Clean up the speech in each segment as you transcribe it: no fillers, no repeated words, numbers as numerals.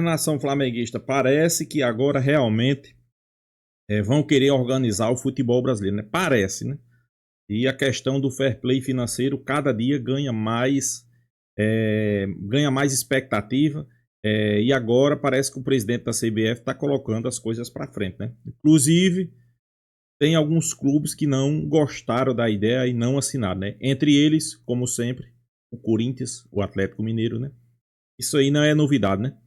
Nação flamenguista, parece que agora realmente vão querer organizar o futebol brasileiro, né? Parece, né? E a questão do fair play financeiro cada dia ganha mais expectativa. E agora parece que o presidente da CBF está colocando as coisas para frente, né? Inclusive, tem alguns clubes que não gostaram da ideia e não assinaram, né? Entre eles, como sempre, o Corinthians, o Atlético Mineiro, né? Isso aí não é novidade, né?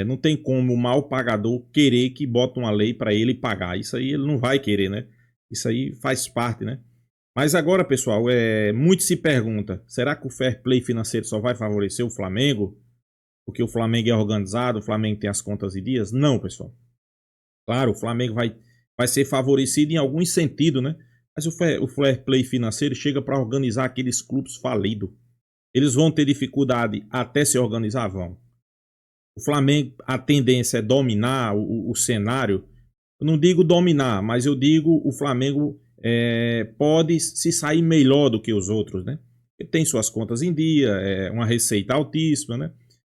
Não tem como o mal pagador querer que bota uma lei para ele pagar. Isso aí ele não vai querer, né? Isso aí faz parte, né? Mas agora, pessoal, muito se pergunta, será que o fair play financeiro só vai favorecer o Flamengo? Porque o Flamengo é organizado, o Flamengo tem as contas em dias? Não, pessoal. Claro, o Flamengo vai ser favorecido em algum sentido, né? Mas o fair play financeiro chega para organizar aqueles clubes falidos. Eles vão ter dificuldade até se organizar? Vão. O Flamengo, a tendência é dominar o cenário. Eu não digo dominar, mas eu digo o Flamengo pode se sair melhor do que os outros, né? Ele tem suas contas em dia, uma receita altíssima, né?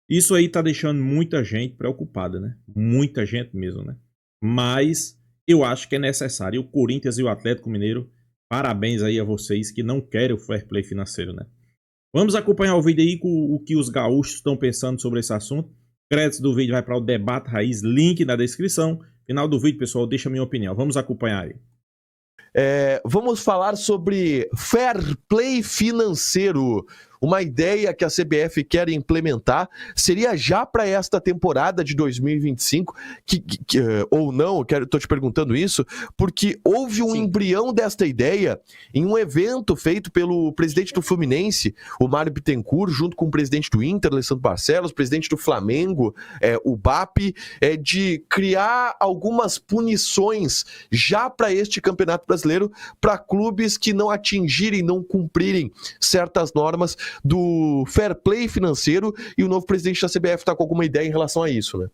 Isso aí tá deixando muita gente preocupada, né? Muita gente mesmo, né? Mas eu acho que é necessário. O Corinthians e o Atlético Mineiro, parabéns aí a vocês que não querem o fair play financeiro, né? Vamos acompanhar o vídeo aí com o que os gaúchos estão pensando sobre esse assunto. Créditos do vídeo vai para o Debate Raiz, link na descrição. Final do vídeo, pessoal, deixa a minha opinião. Vamos acompanhar aí. Vamos falar sobre fair play financeiro. Uma ideia que a CBF quer implementar seria já para esta temporada de 2025, ou não, estou te perguntando isso, porque houve um embrião desta ideia em um evento feito pelo presidente do Fluminense, o Mário Bittencourt, junto com o presidente do Inter, Alessandro Barcelos, presidente do Flamengo, o BAP, de criar algumas punições já para este Campeonato Brasileiro, para clubes que não atingirem, não cumprirem certas normas do fair play financeiro, e o novo presidente da CBF está com alguma ideia em relação a isso, né?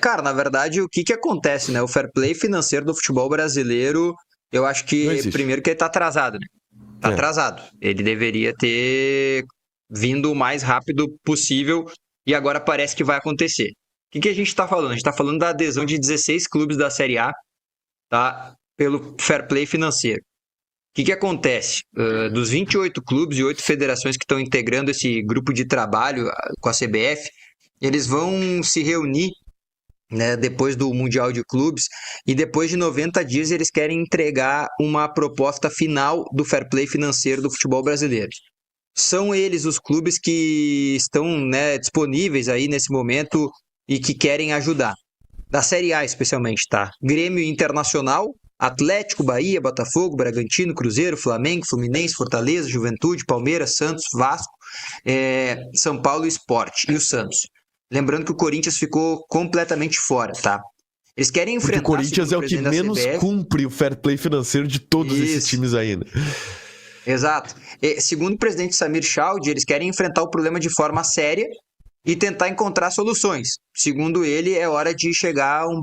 Cara, na verdade, o que acontece, né? O fair play financeiro do futebol brasileiro, eu acho que, primeiro, que ele tá atrasado, né? Tá atrasado. Ele deveria ter vindo o mais rápido possível e agora parece que vai acontecer. O que a gente tá falando? A gente tá falando da adesão de 16 clubes da Série A, tá? Pelo fair play financeiro. O que acontece? Dos 28 clubes e 8 federações que estão integrando esse grupo de trabalho com a CBF, eles vão se reunir, né, depois do Mundial de Clubes, e depois de 90 dias eles querem entregar uma proposta final do fair play financeiro do futebol brasileiro. São eles os clubes que estão, né, disponíveis aí nesse momento e que querem ajudar. Da Série A especialmente, tá? Grêmio Internacional, Atlético, Bahia, Botafogo, Bragantino, Cruzeiro, Flamengo, Fluminense, Fortaleza, Juventude, Palmeiras, Santos, Vasco, São Paulo e Sport, e o Santos. Lembrando que o Corinthians ficou completamente fora, tá? Eles querem enfrentar... Porque o Corinthians é o que menos cumpre o fair play financeiro de todos esses times ainda. Exato. Segundo o presidente Samir Chaude, eles querem enfrentar o problema de forma séria e tentar encontrar soluções. Segundo ele, é hora de chegar a um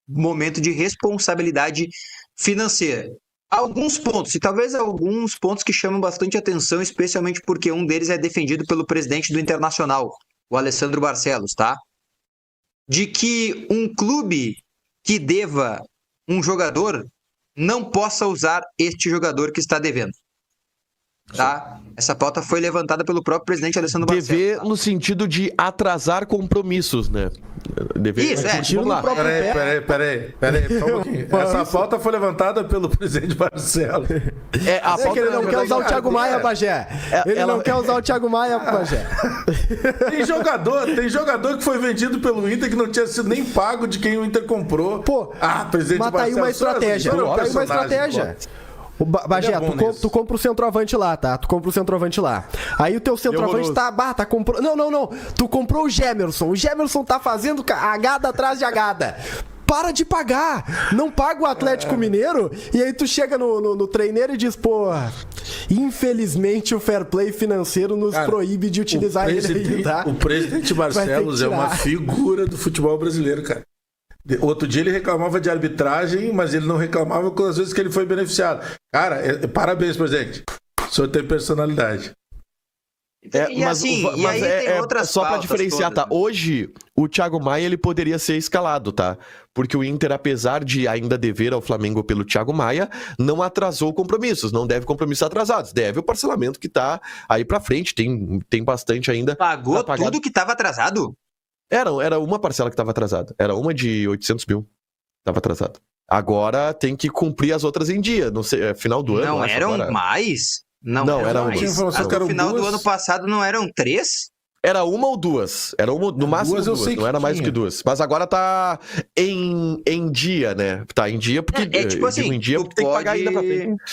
momento de responsabilidade financeira. Alguns pontos, e talvez alguns pontos que chamam bastante atenção, especialmente porque um deles é defendido pelo presidente do Internacional, o Alessandro Barcelos, tá? De que um clube que deva um jogador não possa usar este jogador que está devendo. Tá? Essa pauta foi levantada pelo próprio presidente Alessandro Barcelos. Dever no sentido de atrasar compromissos, né? Isso, Vamos lá. Peraí, só um pouquinho. Essa pauta foi levantada pelo presidente Barcelos. A pauta ele não quer usar o Thiago Maia, Bagé. Ele não quer usar o Thiago Maia, Bagé. Tem jogador que foi vendido pelo Inter que não tinha sido nem pago de quem o Inter comprou. Pô, presidente mas tá aí uma estratégia. Bagé, tu compra o centroavante lá, tá? Tu compra o centroavante lá. Aí o teu centroavante tá comprando... Não. Tu comprou o Gemerson. O Gemerson tá fazendo agada atrás de agada. Para de pagar. Não paga o Atlético Mineiro. E aí tu chega no treineiro e diz, pô, infelizmente o fair play financeiro nos proíbe de utilizar ele aí, tá? O presidente Barcelos é uma figura do futebol brasileiro, cara. Outro dia ele reclamava de arbitragem, mas ele não reclamava com as vezes que ele foi beneficiado. Cara, parabéns, presidente. O senhor tem personalidade. Mas tem outras só para diferenciar, todas, tá? Hoje, o Thiago Maia ele poderia ser escalado, tá? Porque o Inter, apesar de ainda dever ao Flamengo pelo Thiago Maia, não atrasou compromissos, não deve compromissos atrasados. Deve o parcelamento que tá aí pra frente, tem bastante ainda. Pagou tudo que tava atrasado? Era uma parcela que tava atrasada. Era uma de 800 mil que tava atrasada. Agora tem que cumprir as outras em dia. Não sei, final do ano. Não eram agora... mais? Não era mais. No final do ano passado não eram 3? Era uma ou duas. Era uma, no máximo duas. Não era mais do que 2. Mas agora tá em dia, né? Tá em dia porque tipo assim, em dia porque tem que pagar ainda pra frente.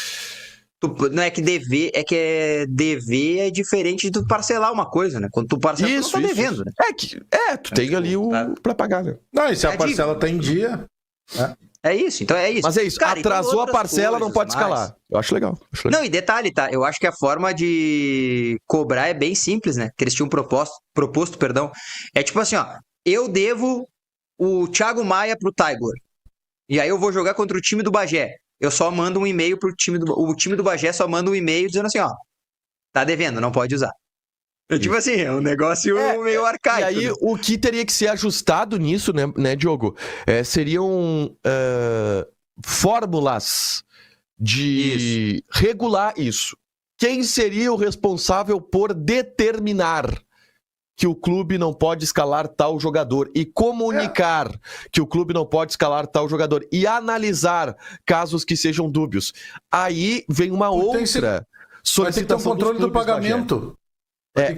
Não é que dever, dever é diferente de tu parcelar uma coisa, né? Quando tu parcela, tu não tá devendo, né? Tu tem ali pra pagar, né? Não, e se a parcela tá em dia... É isso, então é isso. Mas é isso, cara, atrasou a parcela, não pode escalar. Eu acho legal. Não, e detalhe, tá? Eu acho que a forma de cobrar é bem simples, né? Que eles tinham proposto, é tipo assim, ó, eu devo o Thiago Maia pro Tiger. E aí eu vou jogar contra o time do Bagé. Eu só mando um e-mail pro time o time do Bagé só manda um e-mail dizendo assim, ó, tá devendo, não pode usar. Tipo assim, é um negócio meio arcaico. E aí, o que teria que ser ajustado nisso, né Diogo? Seriam fórmulas de regular isso. Quem seria o responsável por determinar que o clube não pode escalar tal jogador e comunicar que o clube não pode escalar tal jogador e analisar casos que sejam dúbios? Aí vem uma outra solicitação. Vai ter que ter um controle do pagamento.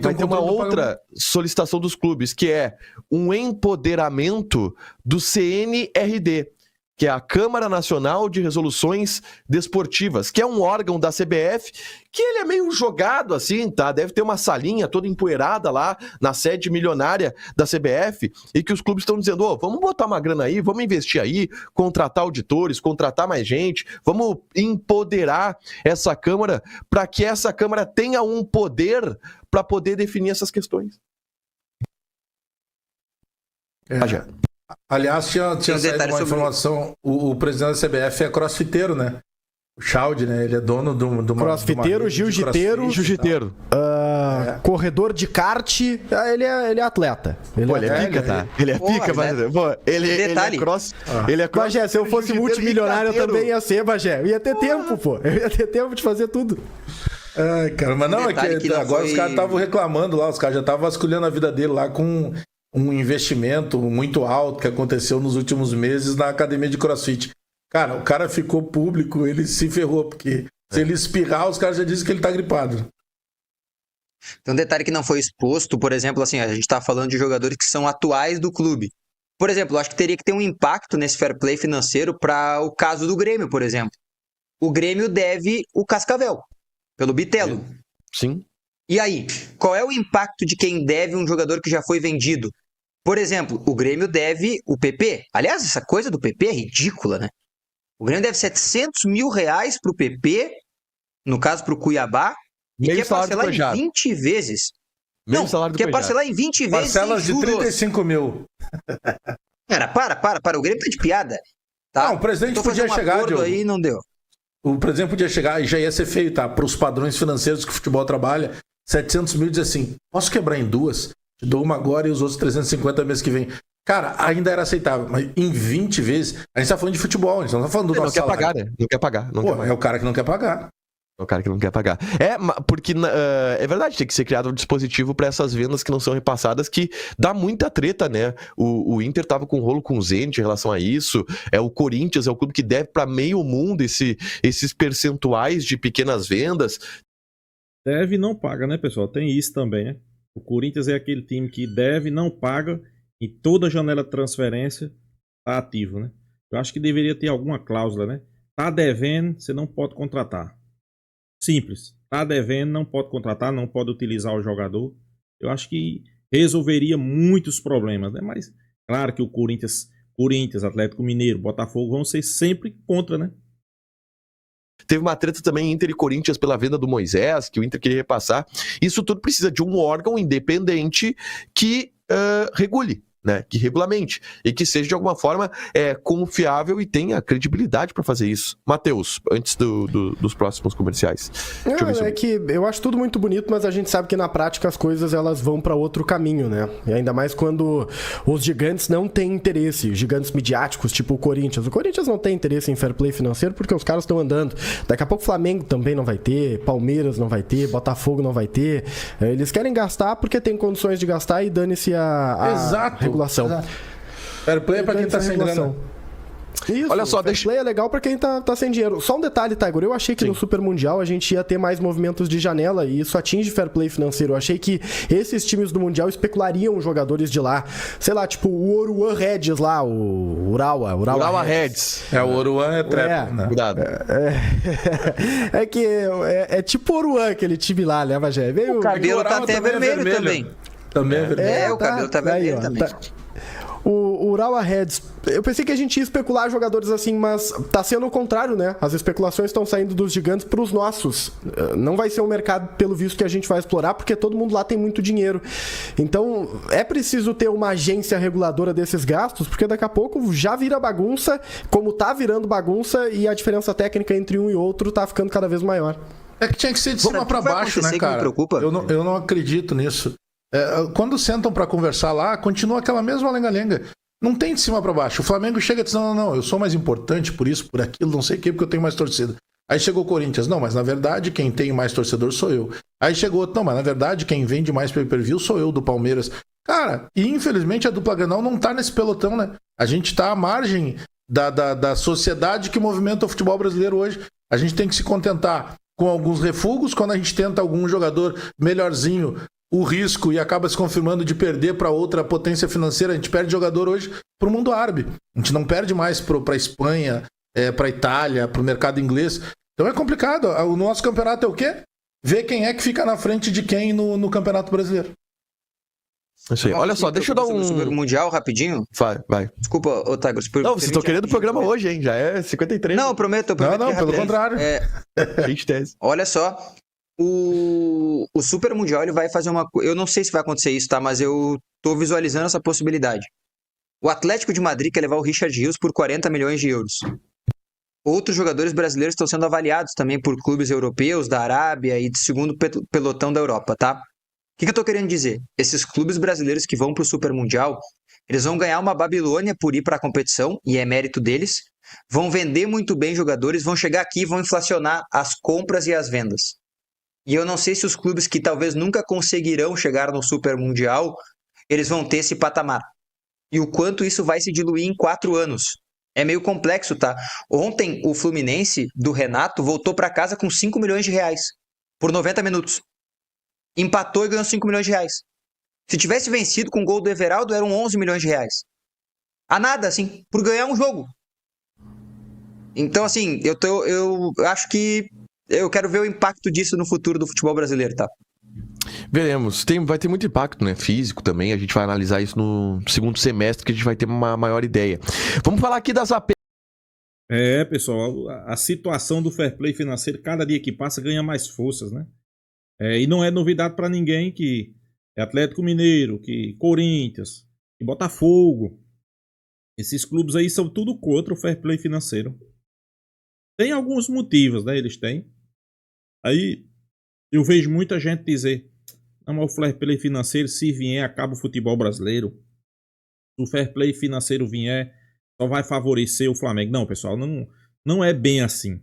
Vai ter uma outra solicitação dos clubes, que é um empoderamento do CNRD, que é a Câmara Nacional de Resoluções Desportivas, que é um órgão da CBF, que ele é meio jogado assim, tá? Deve ter uma salinha toda empoeirada lá na sede milionária da CBF, e que os clubes estão dizendo, vamos botar uma grana aí, vamos investir aí, contratar auditores, contratar mais gente, vamos empoderar essa Câmara para que essa Câmara tenha um poder para poder definir essas questões. Aliás, tinha saído uma informação, o presidente da CBF é crossfiteiro, né? O Chaldi, né? Ele é dono do crossfiteiro, jiu-jiteiro, corredor de kart, ele é atleta. Ele é pica, tá? Ele é pica, mas... Ele é cross... Bagé, se eu fosse multimilionário, eu também ia ser, Bagé. Eu ia ter tempo, pô. Eu ia ter tempo de fazer tudo. Ai, cara, mas não, que agora os caras estavam reclamando lá, os caras já estavam vasculhando a vida dele lá com um investimento muito alto que aconteceu nos últimos meses na academia de CrossFit. Cara, o cara ficou público, ele se ferrou, porque se ele espirrar, os caras já dizem que ele tá gripado. Tem um detalhe que não foi exposto, por exemplo, assim, a gente tá falando de jogadores que são atuais do clube. Por exemplo, eu acho que teria que ter um impacto nesse fair play financeiro para o caso do Grêmio, por exemplo. O Grêmio deve o Cascavel, pelo Bitelo. Sim. E aí, qual é o impacto de quem deve um jogador que já foi vendido? Por exemplo, o Grêmio deve o PP. Aliás, essa coisa do PP é ridícula, né? O Grêmio deve 700 mil reais pro PP, no caso pro Cuiabá, e quer parcelar em 20 vezes. Quer parcelar em 20 vezes. Parcelas de 35 mil. Cara, para. O Grêmio tá de piada. Tá? Não, o presidente podia chegar, Diogo. Aí não deu. O presidente podia chegar e já ia ser feio, tá? Para os padrões financeiros que o futebol trabalha, 700 mil diz assim, posso quebrar em 2? Te dou uma agora e os outros 350 mês que vem. Cara, ainda era aceitável, mas em 20 vezes, a gente tá falando de futebol, a gente não tá falando do nosso salário. Não quer pagar, né? Não quer pagar. É o cara que não quer pagar. É o cara que não quer pagar. Porque é verdade, tem que ser criado um dispositivo para essas vendas que não são repassadas, que dá muita treta, né? O Inter tava com rolo com o Zenit em relação a isso. O Corinthians é o clube que deve para meio mundo esses percentuais de pequenas vendas. Deve e não paga, né, pessoal? Tem isso também, né? O Corinthians é aquele time que deve e não paga e toda janela de transferência tá ativo, né? Eu acho que deveria ter alguma cláusula, né? Tá devendo, você não pode contratar. Simples. Tá devendo, não pode contratar, não pode utilizar o jogador. Eu acho que resolveria muitos problemas, né? Mas claro que o Corinthians, Atlético Mineiro, Botafogo vão ser sempre contra, né? Teve uma treta também Inter e Corinthians pela venda do Moisés, que o Inter queria repassar. Isso tudo precisa de um órgão independente que regule, né, que regulamente e que seja de alguma forma confiável e tenha credibilidade para fazer isso. Matheus, antes dos próximos comerciais. Que eu acho tudo muito bonito, mas a gente sabe que na prática as coisas elas vão para outro caminho, né? E ainda mais quando os gigantes não têm interesse, gigantes midiáticos, tipo o Corinthians. O Corinthians não tem interesse em fair play financeiro porque os caras estão andando. Daqui a pouco o Flamengo também não vai ter, Palmeiras não vai ter, Botafogo não vai ter. Eles querem gastar porque tem condições de gastar e dane-se a regulação. Exato. Fair play é pra quem tá sem grana. Isso, olha só, fair play é legal pra quem tá sem dinheiro. Só um detalhe, Tiger, eu achei que no Super Mundial a gente ia ter mais movimentos de janela e isso atinge fair play financeiro. Eu achei que esses times do Mundial especulariam jogadores de lá. Sei lá, tipo o Oruan Reds lá, o Urawa Reds. O Oruan é trap, né? Cuidado. É tipo o Oruan, aquele time lá, né, Magé? O cabelo tá até vermelho também. Também é vermelho. O cabelo tá vermelho também. O Urawa Reds, eu pensei que a gente ia especular jogadores assim, mas tá sendo o contrário, né? As especulações estão saindo dos gigantes pros nossos. Não vai ser um mercado, pelo visto, que a gente vai explorar, porque todo mundo lá tem muito dinheiro. Então, é preciso ter uma agência reguladora desses gastos, porque daqui a pouco já vira bagunça, como tá virando bagunça, e a diferença técnica entre um e outro tá ficando cada vez maior. É que tinha que ser de cima pra baixo, né, cara? Eu não acredito nisso. Quando sentam pra conversar lá, continua aquela mesma lenga-lenga. Não tem de cima pra baixo. O Flamengo chega e diz, não, eu sou mais importante por isso, por aquilo, não sei o quê, porque eu tenho mais torcida. Aí chegou o Corinthians, não, mas na verdade quem tem mais torcedor sou eu. Aí chegou outro, não, mas na verdade quem vende mais pay-per-view sou eu, do Palmeiras. Cara, e infelizmente a dupla Grenal não tá nesse pelotão, né? A gente tá à margem da sociedade que movimenta o futebol brasileiro hoje. A gente tem que se contentar com alguns refugos, quando a gente tenta algum jogador melhorzinho, o risco e acaba se confirmando de perder para outra potência financeira. A gente perde jogador hoje para o mundo árabe. A gente não perde mais para a Espanha, para a Itália, para o mercado inglês. Então é complicado. O nosso campeonato é o quê? Ver quem é que fica na frente de quem no Campeonato Brasileiro. Olha só, deixa eu dar um... Super Mundial rapidinho. Vai. Desculpa, Otago. Não, vocês estão querendo o programa hoje, hein? Já é 53. Não, eu prometo. Não, pelo contrário. Olha só. O Super Mundial ele vai fazer uma coisa. Eu não sei se vai acontecer isso, tá? Mas eu tô visualizando essa possibilidade. O Atlético de Madrid quer levar o Richard Rios por 40 milhões de euros. Outros jogadores brasileiros estão sendo avaliados também por clubes europeus, da Arábia e do segundo pelotão da Europa, tá? O que eu tô querendo dizer? Esses clubes brasileiros que vão pro Super Mundial, eles vão ganhar uma Babilônia por ir para a competição, e é mérito deles. Vão vender muito bem jogadores, vão chegar aqui e vão inflacionar as compras e as vendas. E eu não sei se os clubes que talvez nunca conseguirão chegar no Super Mundial, eles vão ter esse patamar. E o quanto isso vai se diluir em 4 anos. É meio complexo, tá? Ontem, o Fluminense, do Renato, voltou para casa com 5 milhões de reais. Por 90 minutos. Empatou e ganhou 5 milhões de reais. Se tivesse vencido com o gol do Everaldo, eram 11 milhões de reais. A nada, assim, por ganhar um jogo. Então, assim, eu acho que eu quero ver o impacto disso no futuro do futebol brasileiro, tá? Veremos. Vai ter muito impacto, né? Físico também. A gente vai analisar isso no segundo semestre, que a gente vai ter uma maior ideia. Vamos falar aqui das AP. Pessoal, a situação do fair play financeiro, cada dia que passa, ganha mais forças, né? E não é novidade para ninguém que Atlético Mineiro, que Corinthians, que Botafogo. Esses clubes aí são tudo contra o fair play financeiro. Tem alguns motivos, né? Eles têm. Aí eu vejo muita gente dizer: não, mas o fair play financeiro, se vier, acaba o futebol brasileiro. Se o fair play financeiro vier, só vai favorecer o Flamengo. Não, pessoal, não é bem assim.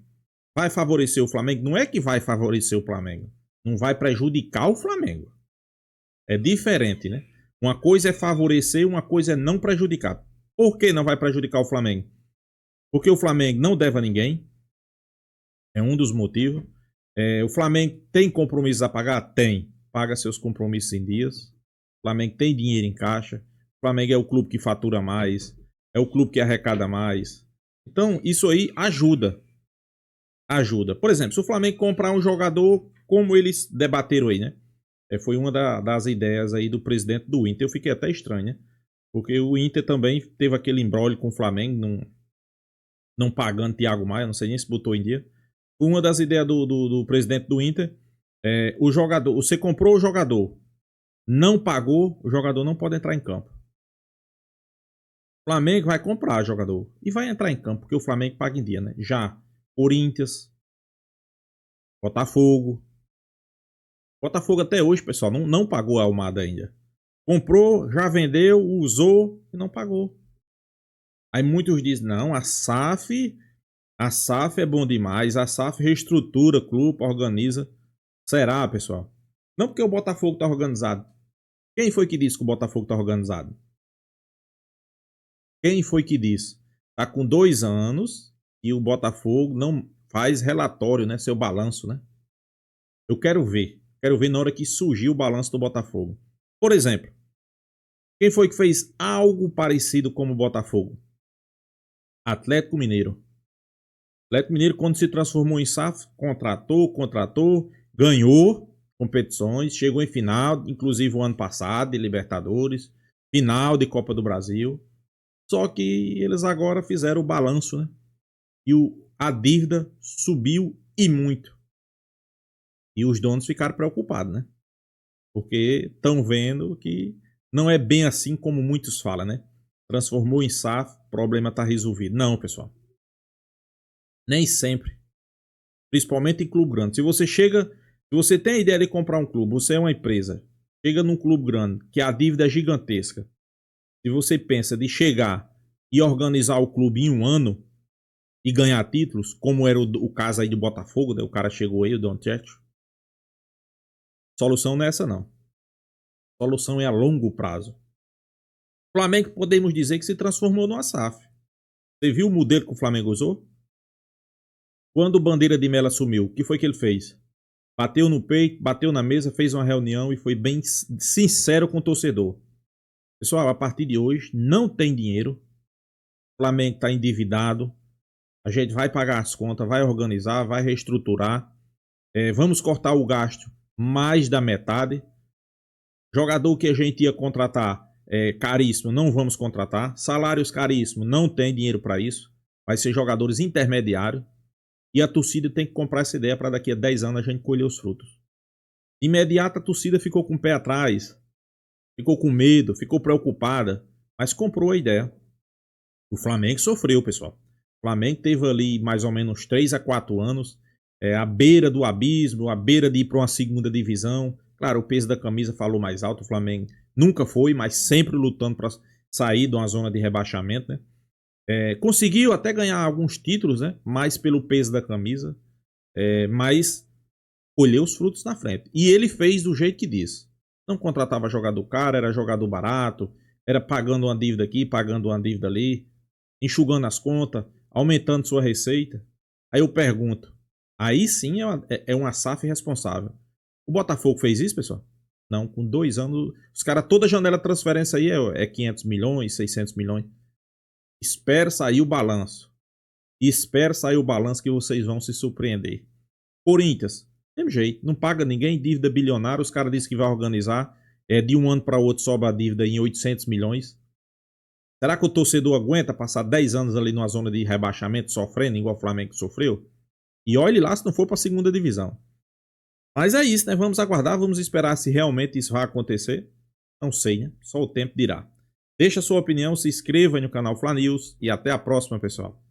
Vai favorecer o Flamengo? Não é que vai favorecer o Flamengo. Não vai prejudicar o Flamengo. É diferente, né? Uma coisa é favorecer, uma coisa é não prejudicar. Por que não vai prejudicar o Flamengo? Porque o Flamengo não deve a ninguém. É um dos motivos. O Flamengo tem compromissos a pagar? Tem. Paga seus compromissos em dias. O Flamengo tem dinheiro em caixa. O Flamengo é o clube que fatura mais. É o clube que arrecada mais. Então, isso aí ajuda. Ajuda. Por exemplo, se o Flamengo comprar um jogador, como eles debateram aí, né? Foi uma das ideias aí do presidente do Inter. Eu fiquei até estranho, né? Porque o Inter também teve aquele imbróglio com o Flamengo, não pagando Thiago Maia, não sei nem se botou em dia. Uma das ideias do presidente do Inter o jogador, você comprou o jogador, não pagou, o jogador não pode entrar em campo. O Flamengo vai comprar jogador e vai entrar em campo, porque o Flamengo paga em dia, né? Já Corinthians, Botafogo até hoje, pessoal, não pagou a Almada ainda. Comprou, já vendeu, usou e não pagou. Aí muitos dizem, não, a SAF é bom demais, a SAF reestrutura o clube, organiza. Será, pessoal? Não porque o Botafogo tá organizado. Quem foi que disse que o Botafogo tá organizado? Quem foi que disse? Tá com 2 anos e o Botafogo não faz relatório, né? Seu balanço, né? Eu quero ver na hora que surgiu o balanço do Botafogo. Por exemplo, quem foi que fez algo parecido como o Botafogo? Atlético Mineiro. Atlético Mineiro, quando se transformou em SAF, contratou, ganhou competições, chegou em final, inclusive o ano passado, de Libertadores, final de Copa do Brasil. Só que eles agora fizeram o balanço, né? E a dívida subiu e muito. E os donos ficaram preocupados, né? Porque estão vendo que não é bem assim como muitos falam, né? Transformou em SAF, o problema está resolvido. Não, pessoal. Nem sempre. Principalmente em clube grande. Se você tem a ideia de comprar um clube, você é uma empresa, chega num clube grande, que a dívida é gigantesca. Se você pensa de chegar e organizar o clube em 1 ano e ganhar títulos, como era o caso aí do Botafogo, né? O cara chegou aí, o Don Tchecho. Solução não é essa, não. Solução é a longo prazo. O Flamengo, podemos dizer que se transformou numa SAF. Você viu o modelo que o Flamengo usou? Quando o Bandeira de Melo assumiu, o que foi que ele fez? Bateu no peito, bateu na mesa, fez uma reunião e foi bem sincero com o torcedor. Pessoal, a partir de hoje, não tem dinheiro. O Flamengo está endividado. A gente vai pagar as contas, vai organizar, vai reestruturar. Vamos cortar o gasto mais da metade. Jogador que a gente ia contratar caríssimo, não vamos contratar. Salários caríssimos, não tem dinheiro para isso. Vai ser jogadores intermediários. E a torcida tem que comprar essa ideia para daqui a 10 anos a gente colher os frutos. De imediato a torcida ficou com o pé atrás. Ficou com medo, ficou preocupada. Mas comprou a ideia. O Flamengo sofreu, pessoal. O Flamengo teve ali mais ou menos 3 a 4 anos. À beira do abismo, à beira de ir para uma segunda divisão. Claro, o peso da camisa falou mais alto. O Flamengo nunca foi, mas sempre lutando para sair de uma zona de rebaixamento, né? Conseguiu até ganhar alguns títulos, né? Mais pelo peso da camisa. Mas colheu os frutos na frente. E ele fez do jeito que disse. Não contratava jogador caro, era jogador barato. Era pagando uma dívida aqui, pagando uma dívida ali. Enxugando as contas, aumentando sua receita. Aí eu pergunto. Aí sim é uma SAF responsável. O Botafogo fez isso, pessoal? Não, com 2 anos. Os caras, toda janela de transferência aí é 500 milhões, 600 milhões. Espera sair o balanço. E espera sair o balanço que vocês vão se surpreender. Corinthians, mesmo jeito, não paga ninguém, dívida bilionária. Os caras dizem que vai organizar. De um ano para o outro sobe a dívida em 800 milhões. Será que o torcedor aguenta passar 10 anos ali numa zona de rebaixamento, sofrendo, igual o Flamengo sofreu? E olhe lá se não for para a segunda divisão. Mas é isso, né? Vamos aguardar, vamos esperar se realmente isso vai acontecer. Não sei, né? Só o tempo dirá. Deixa a sua opinião, se inscreva no canal Fla News e até a próxima, pessoal.